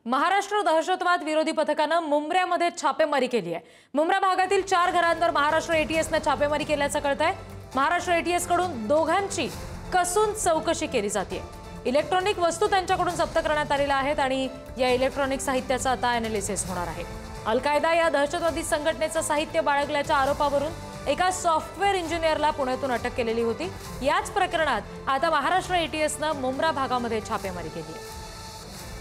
महाराष्ट्र दहशतवाद विरोधी पथकानं मुंब्र्यामध्ये छापेमारी केली आहे। मुंब्रा भागातील 4 घरांवर महाराष्ट्र एटीएसने छापेमारी केल्याचं कळतंय। महाराष्ट्र एटीएस कडून दोघांची कसून चौकशी केली जाते। इलेक्ट्रॉनिक वस्तू त्यांच्याकडून जप्त करण्यात आलेल्या आहेत आणि या इलेक्ट्रॉनिक साहित्याचा आता अॅनालिसिस होणार आहे। अल-कायदा या दहशतवादी संघटनेचं साहित्य बाळगल्याच्या आरोपावरून एका सॉफ्टवेअर इंजिनियरला पुण्यातून अटक केलेली होती। याच प्रकरणात आता महाराष्ट्र एटीएसनं मुंब्रा भागामध्ये छापेमारी केली आहे।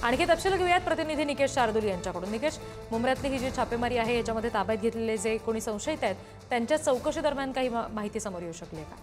आणखी तपशील घेऊयात प्रतिनिधी निकेश शार्दूल यांच्याकडून। निकेश, मुंब्र्यातली ही जी छापेमारी आहे याच्यामध्ये ताब्यात घेतलेले जे कोणी संशयित आहेत त्यांच्या चौकशी दरम्यान काही माहिती समोर येऊ शकली आहे का?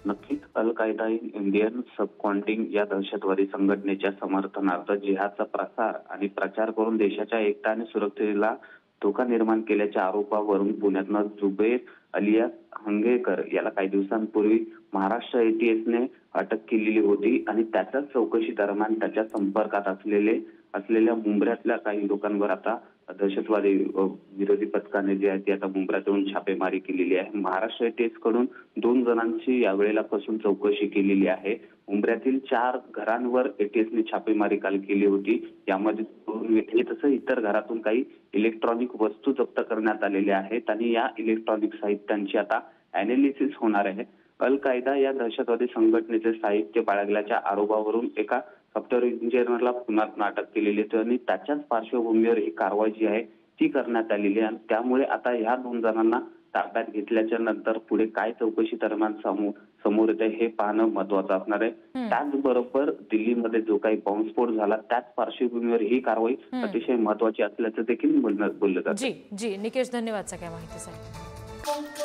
नक्कीच अल-कायदा इंडियन सबकॉन्टिंग या दहशतवादी संघटनेच्या समर्थनार्थ जिहादचा प्रसार आणि प्रचार करून देशाच्या एकता आणि सुरक्षेला धोका निर्माण केल्याच्या आरोपावरून पुण्यातनं जुबैर अलियास हंगेकर याला काही दिवसांपूर्वी महाराष्ट्र एटीएसने अटक केलेली होती आणि त्याच्याच चौकशी दरम्यान त्याच्या संपर्कात असलेल्या मुंब्र्यातल्या काही लोकांवर आता दहशतवादी विरोधी पथकाने जे आहे ते आता मुंब्र्यातून छापेमारी केलेली आहे। महाराष्ट्र एटीएस कडून 2 जणांची यावेळेला कसून चौकशी केलेली आहे। मुंब्र्यातील 4 घरांवर एटीएसने छापेमारी काल केली होती। यामध्ये 2 विटे तसं इतर घरातून काही इलेक्ट्रॉनिक वस्तू जप्त करण्यात आलेल्या आहेत आणि या इलेक्ट्रॉनिक साहित्यांची आता अॅनालिसिस होणार आहे। अल-कायदा या दहशतवादी संघटनेचे साहित्य बाळगल्याच्या आरोपावरून एका सॉफ्टवेअर इंजिनियरला पुण्यात अटक केलेली आहे आणि त्याच्याच पार्श्वभूमीवर ही कारवाई जी आहे ती करण्यात आलेली आहे। त्यामुळे आता ह्या 2 जणांना ताब्यात घेतल्याच्या नंतर पुढे काय चौकशी दरम्यान समोर येते हे पाहणं महत्त्वाचं असणार आहे। त्याचबरोबर दिल्लीमध्ये जो काही बॉम्बस्फोट झाला त्याच पार्श्वभूमीवर ही कारवाई अतिशय महत्त्वाची असल्याचं देखील बोललं जातं। जी निकेश, धन्यवाद सगळ्या माहितीसाठी।